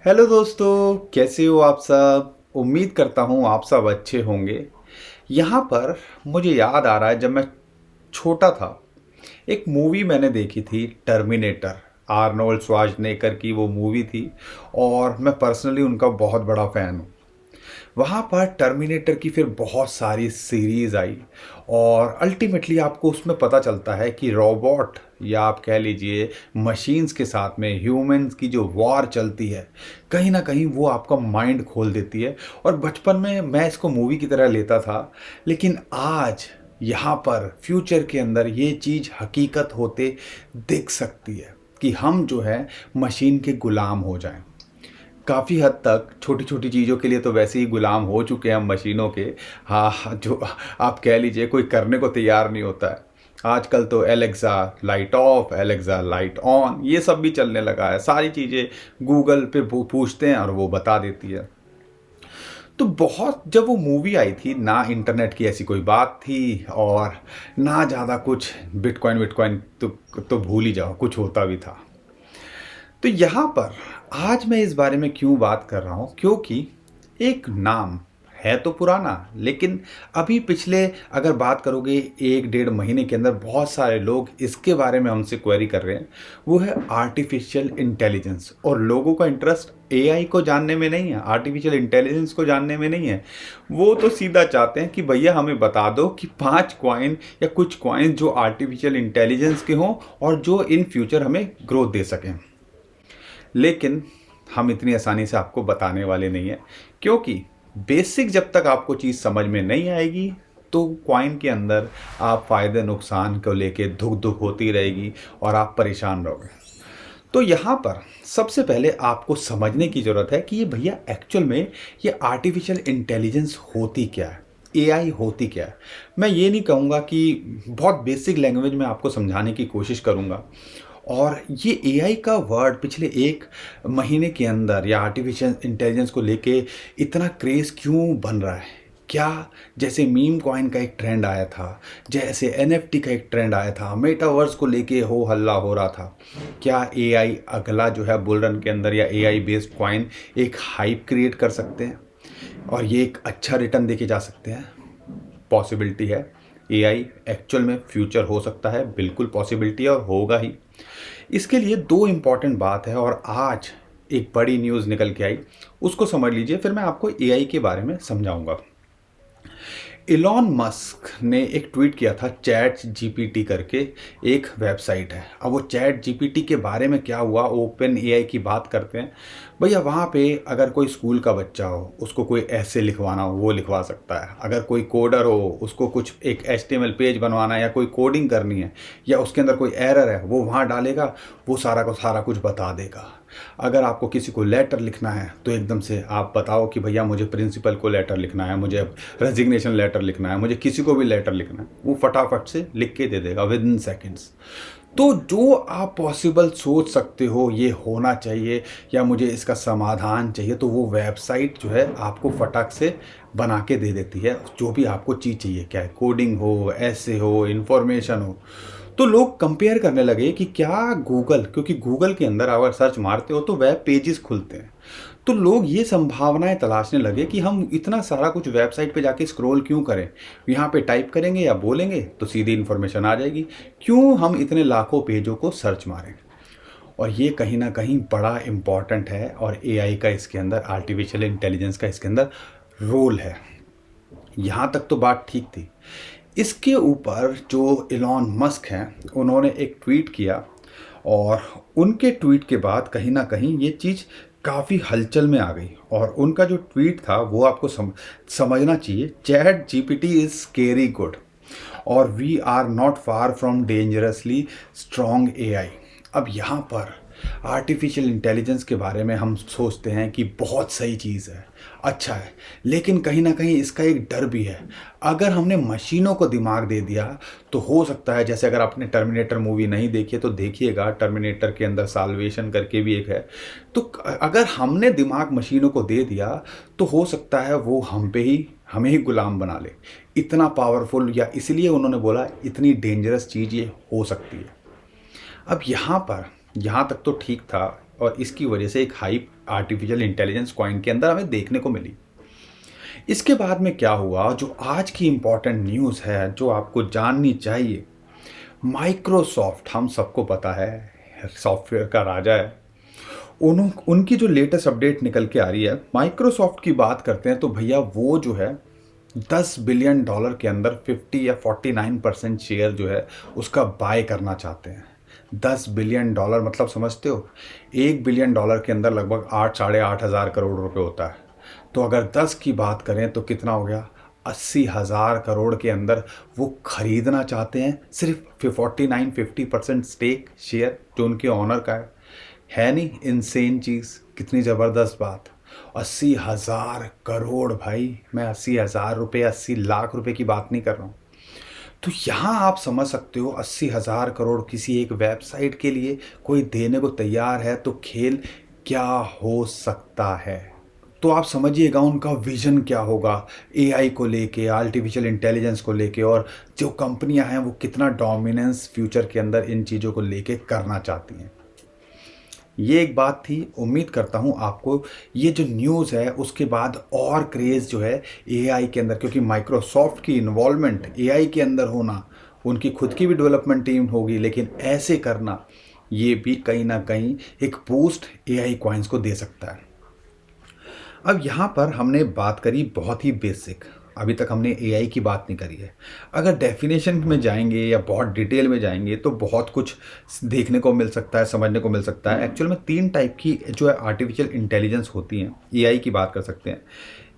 Hello दोस्तों, कैसे हो आप सब। उम्मीद करता हूँ आप सब अच्छे होंगे। यहाँ पर मुझे याद आ रहा है, जब मैं छोटा था एक मूवी मैंने देखी थी, टर्मिनेटर। आर्नोल्ड श्वार्ज़नेगर की वो मूवी थी और मैं पर्सनली उनका बहुत बड़ा फ़ैन हूँ। वहाँ पर टर्मिनेटर की फिर बहुत सारी सीरीज़ आई और अल्टीमेटली आपको उसमें पता चलता है कि रोबोट या आप कह लीजिए मशीन्स के साथ में ह्यूमंस की जो वॉर चलती है, कहीं ना कहीं वो आपका माइंड खोल देती है। और बचपन में मैं इसको मूवी की तरह लेता था, लेकिन आज यहाँ पर फ्यूचर के अंदर ये चीज़ हकीकत होते दिख सकती है कि हम जो है मशीन के गुलाम हो जाएं। काफ़ी हद तक छोटी छोटी चीज़ों के लिए तो वैसे ही गुलाम हो चुके हैं हम मशीनों के। हाँ, जो आप कह लीजिए कोई करने को तैयार नहीं होता है। आजकल तो Alexa light of, Alexa light on, ये सब भी चलने लगा है। सारी चीज़ें गूगल पे पूछते हैं और वो बता देती है। तो बहुत जब वो मूवी आई थी ना, इंटरनेट की ऐसी कोई बात थी और ना ज़्यादा कुछ। बिटकॉइन विटकॉइन तो भूल ही जाओ, कुछ होता भी था। तो यहाँ पर आज मैं इस बारे में क्यों बात कर रहा हूँ, क्योंकि एक नाम है तो पुराना, लेकिन अभी पिछले अगर बात करोगे एक डेढ़ महीने के अंदर बहुत सारे लोग इसके बारे में हमसे क्वेरी कर रहे हैं। वो है आर्टिफिशियल इंटेलिजेंस। और लोगों का इंटरेस्ट एआई को जानने में नहीं है, आर्टिफिशियल इंटेलिजेंस को जानने में नहीं है। वो तो सीधा चाहते हैं कि भैया हमें बता दो कि 5 कॉइन या कुछ कॉइन जो आर्टिफिशियल इंटेलिजेंस के हों और जो इन फ्यूचर हमें ग्रोथ दे सकें। लेकिन हम इतनी आसानी से आपको बताने वाले नहीं हैं, क्योंकि बेसिक जब तक आपको चीज़ समझ में नहीं आएगी तो कॉइन के अंदर आप फ़ायदे नुकसान को लेके धुक धुक होती रहेगी और आप परेशान रहोगे। तो यहाँ पर सबसे पहले आपको समझने की ज़रूरत है कि ये भैया एक्चुअल में ये आर्टिफिशियल इंटेलिजेंस होती क्या है, एआई होती क्या है। मैं ये नहीं कहूँगा कि बहुत बेसिक लैंग्वेज में आपको समझाने की कोशिश करूँगा। और ये एआई का वर्ड पिछले एक महीने के अंदर या आर्टिफिशियल इंटेलिजेंस को लेके इतना क्रेज़ क्यों बन रहा है। क्या, जैसे मीम कॉइन का एक ट्रेंड आया था, जैसे एनएफटी का एक ट्रेंड आया था, मेटावर्स को लेके हो हल्ला हो रहा था। क्या एआई अगला जो है बुल रन के अंदर या एआई बेस्ड कॉइन एक हाइप क्रिएट कर सकते हैं और ये एक अच्छा रिटर्न देके जा सकते हैं? पॉसिबिलिटी है। एआई एक्चुअल में फ्यूचर हो सकता है, बिल्कुल पॉसिबिलिटी है और होगा ही। इसके लिए दो इम्पॉर्टेंट बात है और आज एक बड़ी न्यूज़ निकल के आई, उसको समझ लीजिए, फिर मैं आपको एआई के बारे में समझाऊंगा। इलॉन मस्क ने एक ट्वीट किया था, चैट जीपीटी करके एक वेबसाइट है। अब वो चैट जीपीटी के बारे में क्या हुआ, ओपन एआई की बात करते हैं। भैया वहाँ पे अगर कोई स्कूल का बच्चा हो, उसको कोई ऐसे लिखवाना हो वो लिखवा सकता है। अगर कोई कोडर हो, उसको कुछ एक एचटीएमएल पेज बनवाना है या कोई कोडिंग करनी है या उसके अंदर कोई एरर है, वो वहाँ डालेगा, वो सारा को सारा कुछ बता देगा। अगर आपको किसी को लेटर लिखना है तो एकदम से आप बताओ कि भैया मुझे प्रिंसिपल को लेटर लिखना है, मुझे रेजिग्नेशन लेटर लिखना है, मुझे किसी को भी लेटर लिखना है, वो फटाफट से लिख के दे देगा विद इन सेकेंड्स। तो जो आप पॉसिबल सोच सकते हो ये होना चाहिए या मुझे इसका समाधान चाहिए, तो वो वेबसाइट जो है आपको फटाक से बना के दे देती है। जो भी आपको चीज़ चाहिए, क्या है, कोडिंग हो, ऐसे हो, इंफॉर्मेशन हो। तो लोग कंपेयर करने लगे कि क्या गूगल, क्योंकि गूगल के अंदर अगर सर्च मारते हो तो वेब पेजेस खुलते हैं। तो लोग ये संभावनाएं तलाशने लगे कि हम इतना सारा कुछ वेबसाइट पे जाके स्क्रॉल क्यों करें, यहाँ पे टाइप करेंगे या बोलेंगे तो सीधी इन्फॉर्मेशन आ जाएगी, क्यों हम इतने लाखों पेजों को सर्च मारें। और ये कहीं ना कहीं बड़ा इम्पॉर्टेंट है और एआई का इसके अंदर, आर्टिफिशियल इंटेलिजेंस का इसके अंदर रोल है। यहाँ तक तो बात ठीक थी। इसके ऊपर जो इलॉन मस्क हैं, उन्होंने एक ट्वीट किया और उनके ट्वीट के बाद कहीं ना कहीं ये चीज़ काफ़ी हलचल में आ गई। और उनका जो ट्वीट था वो आपको समझना चाहिए, ChatGPT is scary good और we are not far from dangerously strong AI. अब यहाँ पर आर्टिफिशियल इंटेलिजेंस के बारे में हम सोचते हैं कि बहुत सही चीज़ है, अच्छा है, लेकिन कहीं ना कहीं इसका एक डर भी है। अगर हमने मशीनों को दिमाग दे दिया तो हो सकता है, जैसे अगर आपने टर्मिनेटर मूवी नहीं देखी है तो देखिएगा, टर्मिनेटर के अंदर साल्वेशन करके भी एक है। तो अगर हमने दिमाग मशीनों को दे दिया तो हो सकता है वो हम पे ही, हमें ही गुलाम बना ले। इतना पावरफुल, या इसलिए उन्होंने बोला इतनी डेंजरस चीज़ ये हो सकती है। अब यहाँ पर, यहाँ तक तो ठीक था और इसकी वजह से एक हाइप आर्टिफिशियल इंटेलिजेंस कॉइन के अंदर हमें देखने को मिली। इसके बाद में क्या हुआ, जो आज की इंपॉर्टेंट न्यूज़ है जो आपको जाननी चाहिए, माइक्रोसॉफ्ट, हम सबको पता है सॉफ्टवेयर का राजा है, उनकी जो लेटेस्ट अपडेट निकल के आ रही है, माइक्रोसॉफ्ट की बात करते हैं तो भैया वो जो है $10 बिलियन के अंदर 50 या 49% शेयर जो है उसका बाय करना चाहते हैं। $10 बिलियन मतलब समझते हो, $1 बिलियन के अंदर लगभग 8-8.5 हज़ार करोड़ रुपए होता है। तो अगर 10 की बात करें तो कितना हो गया, 80,000 करोड़ के अंदर वो खरीदना चाहते हैं, सिर्फ 49-50% स्टेक शेयर जो उनके ऑनर का है नहीं इनसेन चीज़, कितनी ज़बरदस्त बात। 80,000 करोड़ भाई, मैं 80,000 रुपये 80 लाख रुपए की बात नहीं कर रहा हूँ। तो यहाँ आप समझ सकते हो 80,000 करोड़ किसी एक वेबसाइट के लिए कोई देने को तैयार है तो खेल क्या हो सकता है। तो आप समझिएगा उनका विजन क्या होगा एआई को लेके, आर्टिफिशियल इंटेलिजेंस को लेके, और जो कंपनियां हैं वो कितना डोमिनेंस फ्यूचर के अंदर इन चीज़ों को लेके करना चाहती हैं। ये एक बात थी। उम्मीद करता हूँ आपको ये जो न्यूज़ है उसके बाद और क्रेज़ जो है एआई के अंदर, क्योंकि माइक्रोसॉफ्ट की इन्वॉल्वमेंट एआई के अंदर होना, उनकी खुद की भी डेवलपमेंट टीम होगी, लेकिन ऐसे करना ये भी कहीं ना कहीं एक बूस्ट एआई कॉइन्स को दे सकता है। अब यहाँ पर हमने बात करी बहुत ही बेसिक, अभी तक हमने एआई की बात नहीं करी है। अगर डेफिनेशन में जाएंगे या बहुत डिटेल में जाएंगे तो बहुत कुछ देखने को मिल सकता है, समझने को मिल सकता है। एक्चुअल में 3 टाइप की जो है आर्टिफिशियल इंटेलिजेंस होती हैं, एआई की बात कर सकते हैं।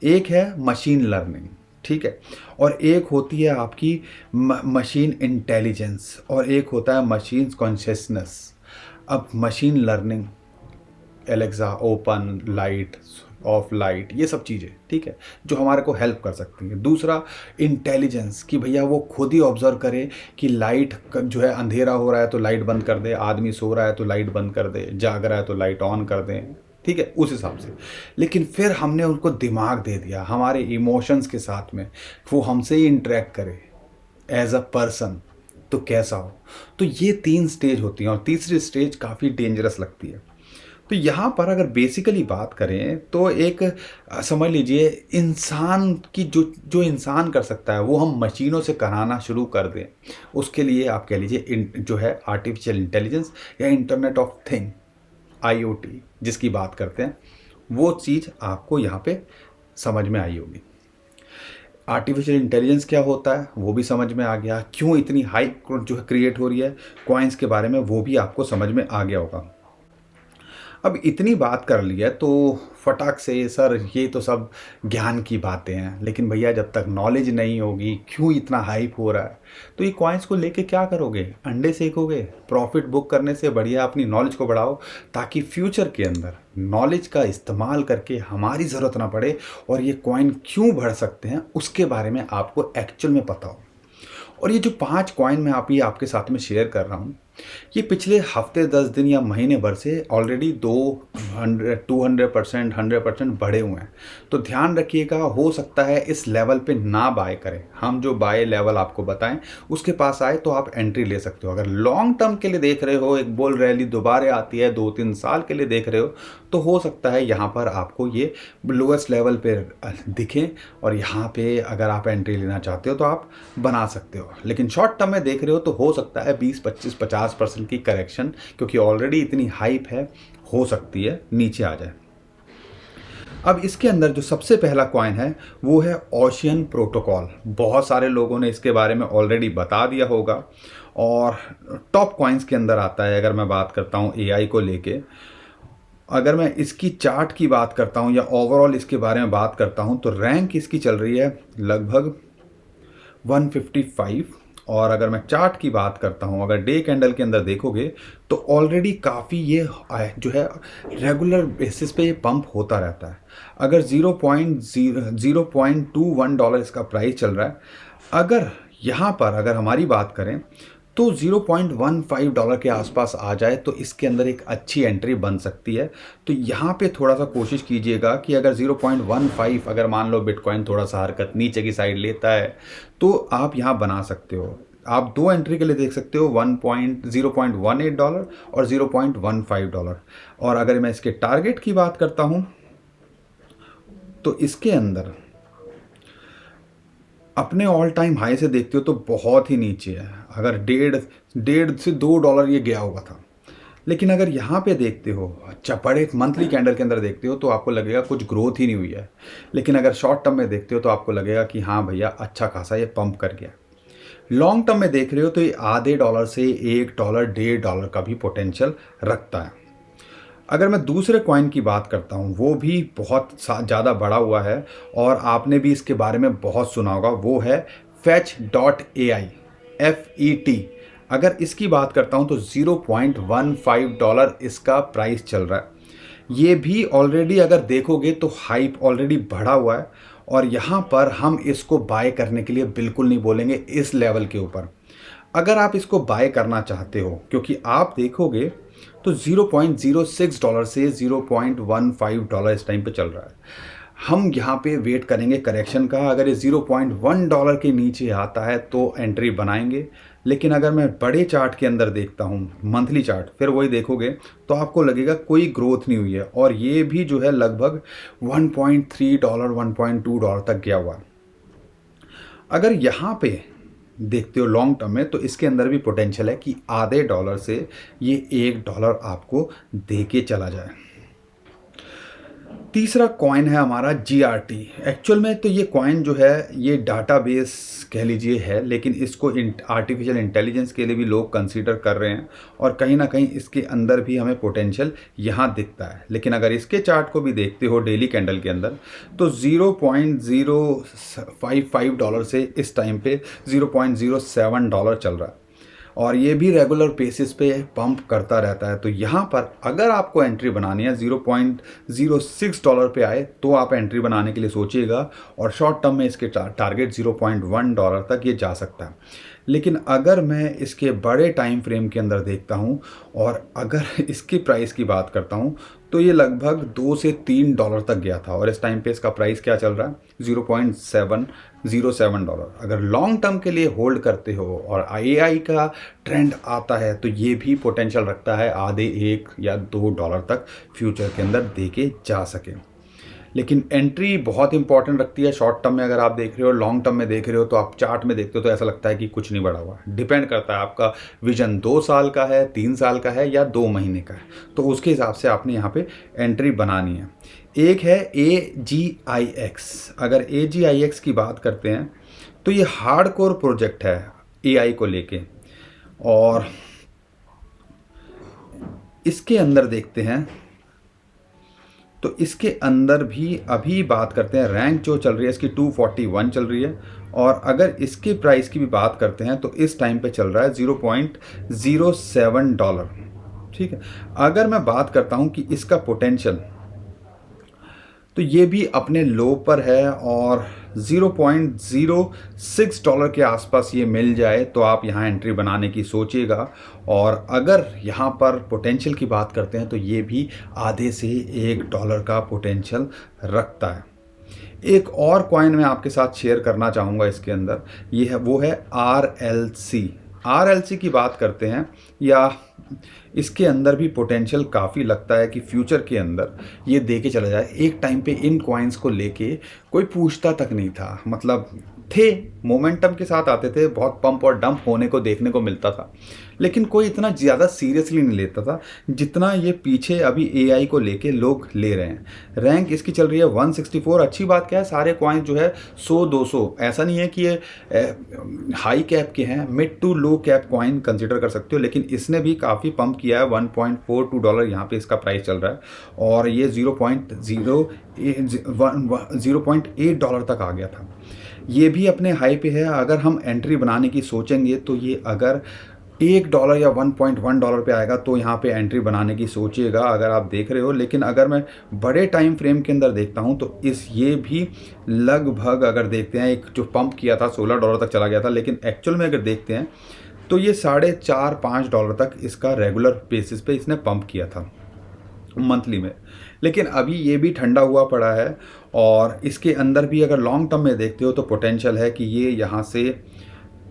एक है मशीन लर्निंग, ठीक है, और एक होती है आपकी मशीन इंटेलिजेंस, और एक होता है मशीन कॉन्शियसनेस। अब machine learning, Alexa open light, of light, ये सब चीज़ें, ठीक है, जो हमारे को हेल्प कर सकती हैं। दूसरा इंटेलिजेंस, कि भैया वो खुद ही ऑब्जर्व करे कि लाइट जो है, अंधेरा हो रहा है तो लाइट बंद कर दे, आदमी सो रहा है तो लाइट बंद कर दे, जाग रहा है तो लाइट ऑन कर दें, ठीक है, उस हिसाब से। लेकिन फिर हमने उनको दिमाग दे दिया हमारे इमोशंस के साथ में, वो हमसे ही इंटरेक्ट करे एज अ पर्सन, तो कैसा हो। तो ये 3 स्टेज होती हैं और तीसरी स्टेज काफ़ी डेंजरस लगती है। तो यहाँ पर अगर बेसिकली बात करें तो एक समझ लीजिए इंसान की जो जो इंसान कर सकता है वो हम मशीनों से कराना शुरू कर दें, उसके लिए आप कह लीजिए जो है आर्टिफिशियल इंटेलिजेंस या इंटरनेट ऑफ थिंग, आईओटी जिसकी बात करते हैं, वो चीज़ आपको यहाँ पे समझ में आई होगी। आर्टिफिशियल इंटेलिजेंस क्या होता है वो भी समझ में आ गया, क्यों इतनी हाइप जो है क्रिएट हो रही है कॉइन्स के बारे में वो भी आपको समझ में आ गया होगा। अब इतनी बात कर ली है तो फटाक से सर ये तो सब ज्ञान की बातें हैं, लेकिन भैया जब तक नॉलेज नहीं होगी क्यों इतना हाइप हो रहा है, तो ये कॉइन्स को लेके क्या करोगे, अंडे सेकोगे? प्रॉफिट बुक करने से बढ़िया अपनी नॉलेज को बढ़ाओ, ताकि फ्यूचर के अंदर नॉलेज का इस्तेमाल करके हमारी ज़रूरत ना पड़े और ये कॉइन क्यों बढ़ सकते हैं उसके बारे में आपको एक्चुअल में पता हो। और ये जो 5 कॉइन मैं आपके साथ में शेयर कर रहा हूँ, ये पिछले हफ्ते 10 दिन या महीने भर से ऑलरेडी 200% 100% बढ़े हुए हैं। तो ध्यान रखिएगा, हो सकता है इस लेवल पे ना बाय करें, हम जो बाय लेवल आपको बताएं उसके पास आए तो आप एंट्री ले सकते हो। अगर लॉन्ग टर्म के लिए देख रहे हो, एक बुल रैली दोबारा आती है 2-3 साल के लिए देख रहे हो, तो हो सकता है यहाँ पर आपको ये लोएस्ट लेवल पे दिखे और यहाँ पे अगर आप एंट्री लेना चाहते हो तो आप बना सकते हो। लेकिन शॉर्ट टर्म में देख रहे हो तो हो सकता है 20-25-50% की करेक्शन, क्योंकि ऑलरेडी इतनी हाइप है, हो सकती है नीचे आ जाए। अब इसके अंदर जो सबसे पहला कॉइन है वो है ओशियन प्रोटोकॉल। बहुत सारे लोगों ने इसके बारे में ऑलरेडी बता दिया होगा और टॉप कॉइन्स के अंदर आता है। अगर मैं बात करता हूँ एआई को लेके, अगर मैं इसकी चार्ट की बात करता हूँ या ओवरऑल इसके बारे में बात करता हूँ तो रैंक इसकी चल रही है लगभग 155। और अगर मैं चार्ट की बात करता हूँ, अगर डे कैंडल के अंदर देखोगे तो ऑलरेडी काफ़ी ये जो है रेगुलर बेसिस पे ये पंप होता रहता है। अगर 0.21 डॉलर इसका प्राइस चल रहा है, अगर यहाँ पर अगर हमारी बात करें तो 0.15 डॉलर के आसपास आ जाए तो इसके अंदर एक अच्छी एंट्री बन सकती है। तो यहाँ पे थोड़ा सा कोशिश कीजिएगा कि अगर 0.15 अगर मान लो बिटकॉइन थोड़ा सा हरकत नीचे की साइड लेता है तो आप यहाँ बना सकते हो। आप दो एंट्री के लिए देख सकते हो, 0.18 डॉलर और $0.15। और अगर मैं इसके टारगेट की बात करता हूँ तो इसके अंदर अपने ऑल टाइम हाई से देखते हो तो बहुत ही नीचे है। अगर डेढ़ से $2 ये गया हुआ था। लेकिन अगर यहाँ पे देखते हो, अच्छा बड़े मंथली कैंडल के अंदर देखते हो तो आपको लगेगा कुछ ग्रोथ ही नहीं हुई है। लेकिन अगर शॉर्ट टर्म में देखते हो तो आपको लगेगा कि हाँ भैया अच्छा खासा ये पंप कर गया। लॉन्ग टर्म में देख रहे हो तो ये आधे डॉलर से $1 $1.5 का भी पोटेंशियल रखता है। अगर मैं दूसरे कॉइन की बात करता हूँ, वो भी बहुत ज़्यादा बड़ा हुआ है और आपने भी इसके बारे में बहुत सुना होगा, वो है Fetch.ai FET। अगर इसकी बात करता हूँ तो $0.15 इसका प्राइस चल रहा है। ये भी ऑलरेडी अगर देखोगे तो हाइप ऑलरेडी बढ़ा हुआ है और यहाँ पर हम इसको बाय करने के लिए बिल्कुल नहीं बोलेंगे इस लेवल के ऊपर। अगर आप इसको बाय करना चाहते हो, क्योंकि आप देखोगे तो $0.06 से $0.15 इस टाइम पे चल रहा है। हम यहाँ पे वेट करेंगे करेक्शन का। अगर ये $0.1 के नीचे आता है तो एंट्री बनाएंगे। लेकिन अगर मैं बड़े चार्ट के अंदर देखता हूँ, मंथली चार्ट, फिर वही देखोगे तो आपको लगेगा कोई ग्रोथ नहीं हुई है और ये भी जो है लगभग $1.3 $1.2 तक गया हुआ। अगर यहाँ पे देखते हो लॉन्ग टर्म में तो इसके अंदर भी पोटेंशियल है कि आधे डॉलर से ये $1 आपको दे के चला जाए। तीसरा कॉइन है हमारा GRT। एक्चुअल में तो ये कॉइन जो है ये डाटाबेस कह लीजिए है, लेकिन इसको आर्टिफिशियल इंटेलिजेंस के लिए भी लोग कंसीडर कर रहे हैं और कहीं ना कहीं इसके अंदर भी हमें पोटेंशियल यहाँ दिखता है। लेकिन अगर इसके चार्ट को भी देखते हो डेली कैंडल के अंदर तो $0.055 से इस टाइम पे $0.07 चल रहा है और ये भी रेगुलर बेसिस पे पंप करता रहता है। तो यहाँ पर अगर आपको एंट्री बनानी है $0.06 पे आए तो आप एंट्री बनाने के लिए सोचिएगा और शॉर्ट टर्म में इसके टारगेट $0.1 तक ये जा सकता है। लेकिन अगर मैं इसके बड़े टाइम फ्रेम के अंदर देखता हूँ और अगर इसकी प्राइस की बात करता हूँ तो ये लगभग $2 से $3 तक गया था और इस टाइम पे इसका प्राइस क्या चल रहा है, $0.707। अगर लॉन्ग टर्म के लिए होल्ड करते हो और AI का ट्रेंड आता है तो ये भी पोटेंशियल रखता है आधे $1 या $2 तक फ्यूचर के अंदर दे के जा सके। लेकिन एंट्री बहुत इंपॉर्टेंट रखती है शॉर्ट टर्म में। अगर आप देख रहे हो, लॉन्ग टर्म में देख रहे हो तो आप चार्ट में देखते हो तो ऐसा लगता है कि कुछ नहीं बढ़ा हुआ। डिपेंड करता है आपका विजन 2 साल का है, 3 साल का है या 2 महीने का है, तो उसके हिसाब से आपने यहाँ पे एंट्री बनानी है। एक है AGIX। अगर AGIX की बात करते हैं तो ये हार्डकोर प्रोजेक्ट है AI को लेके और इसके अंदर देखते हैं तो इसके अंदर भी अभी बात करते हैं, रैंक जो चल रही है इसकी 241 चल रही है और अगर इसके प्राइस की भी बात करते हैं तो इस टाइम पे चल रहा है $0.07। ठीक है। अगर मैं बात करता हूं कि इसका पोटेंशियल तो ये भी अपने लो पर है और $0.06 के आसपास ये मिल जाए तो आप यहाँ एंट्री बनाने की सोचिएगा। और अगर यहाँ पर पोटेंशियल की बात करते हैं तो ये भी आधे से $1 का पोटेंशियल रखता है। एक और कॉइन मैं आपके साथ शेयर करना चाहूँगा इसके अंदर, ये है वो है RLC की बात करते हैं या इसके अंदर भी पोटेंशियल काफ़ी लगता है कि फ्यूचर के अंदर ये दे के चला जाए। एक टाइम पे इन कॉइन्स को लेके कोई पूछता तक नहीं था, मतलब थे मोमेंटम के साथ आते थे, बहुत पंप और डंप होने को देखने को मिलता था, लेकिन कोई इतना ज़्यादा सीरियसली नहीं लेता था जितना ये पीछे अभी AI को लेके लोग ले रहे हैं। रैंक इसकी चल रही है 164। अच्छी बात क्या है, सारे कॉइन जो है 100-200, ऐसा नहीं है कि ये हाई कैप के हैं, mid to low cap coin consider कर सकते हो। लेकिन इसने भी काफ़ी पंप किया है, $1.42 यहाँ पे इसका प्राइस चल रहा है और ये $0.8 तक आ गया था। ये भी अपने हाई पे है। अगर हम एंट्री बनाने की सोचेंगे तो ये अगर $1 या $1.1 पे आएगा तो यहाँ पे एंट्री बनाने की सोचिएगा अगर आप देख रहे हो। लेकिन अगर मैं बड़े टाइम फ्रेम के अंदर देखता हूँ तो ये भी लगभग अगर देखते हैं, एक जो पंप किया था $16 तक चला गया था, लेकिन एक्चुअल में अगर देखते हैं तो ये $4.5-5 तक इसका रेगुलर बेसिस पे इसने पंप किया था मंथली में। लेकिन अभी ये भी ठंडा हुआ पड़ा है और इसके अंदर भी अगर लॉन्ग टर्म में देखते हो तो पोटेंशियल है कि ये यहाँ से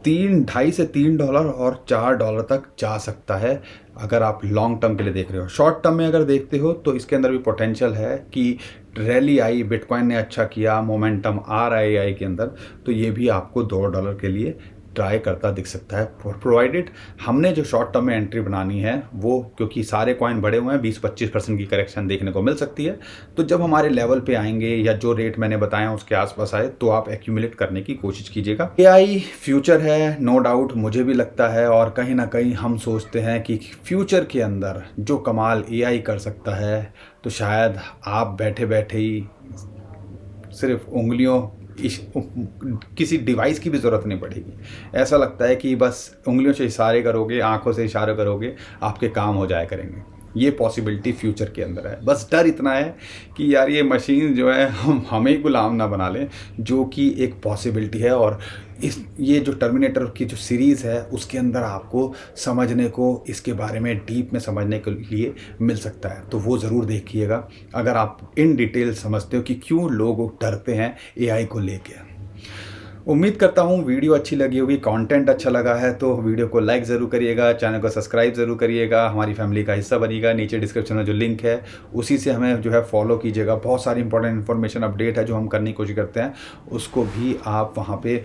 $2.5 से $3 और $4 तक जा सकता है अगर आप लॉन्ग टर्म के लिए देख रहे हो। शॉर्ट टर्म में अगर देखते हो तो इसके अंदर भी पोटेंशियल है कि रैली आई, बिटकॉइन ने अच्छा किया, मोमेंटम आ रहा है एआई के अंदर, तो ये भी आपको $2 के लिए ट्राई करता दिख सकता है, प्रोवाइडेड हमने जो शॉर्ट टर्म में एंट्री बनानी है वो, क्योंकि सारे कॉइन बढ़े हुए हैं, 20-25% की करेक्शन देखने को मिल सकती है। तो जब हमारे लेवल पे आएंगे या जो रेट मैंने बताया उसके आसपास आए तो आप एक्यूमुलेट करने की कोशिश कीजिएगा। एआई फ्यूचर है, नो डाउट, मुझे भी लगता है, और कहीं ना कहीं हम सोचते हैं कि फ्यूचर के अंदर जो कमाल एआई कर सकता है तो शायद आप बैठे बैठे ही सिर्फ उंगलियों किसी डिवाइस की भी ज़रूरत नहीं पड़ेगी। ऐसा लगता है कि बस उंगलियों से इशारे करोगे, आंखों से इशारे करोगे, आपके काम हो जाया करेंगे। ये पॉसिबिलिटी फ्यूचर के अंदर है। बस डर इतना है कि यार ये मशीन जो है हम हमें गुलाम ना बना लें, जो कि एक पॉसिबिलिटी है। और ये जो टर्मिनेटर की जो सीरीज़ है उसके अंदर आपको समझने को, इसके बारे में डीप में समझने के लिए मिल सकता है, तो वो ज़रूर देखिएगा अगर आप इन डिटेल समझते हो कि क्यों लोग डरते हैं एआई को लेके। उम्मीद करता हूँ वीडियो अच्छी लगी होगी, कंटेंट अच्छा लगा है तो वीडियो को लाइक ज़रूर करिएगा, चैनल को सब्सक्राइब ज़रूर करिएगा, हमारी फैमिली का हिस्सा बनिएगा। नीचे डिस्क्रिप्शन में जो लिंक है उसी से हमें जो है फॉलो कीजिएगा। बहुत सारी इंपॉर्टेंट इन्फॉर्मेशन अपडेट है जो हम करने की कोशिश करते हैं, उसको भी आप वहाँ पे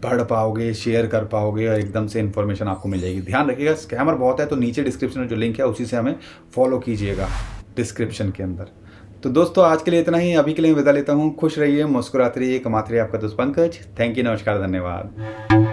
पढ़ पाओगे, शेयर कर पाओगे और एकदम से इन्फॉर्मेशन आपको मिल जाएगी। ध्यान रखिएगा, स्कैमर बहुत है, तो नीचे डिस्क्रिप्शन में जो लिंक है उसी से हमें फॉलो कीजिएगा डिस्क्रिप्शन के अंदर। तो दोस्तों आज के लिए इतना ही, अभी के लिए विदा लेता हूँ। खुश रहिए, मुस्कुराते रहिए, कमाते रहिए। आपका दोस्त पंकज। थैंक यू, नमस्कार, धन्यवाद।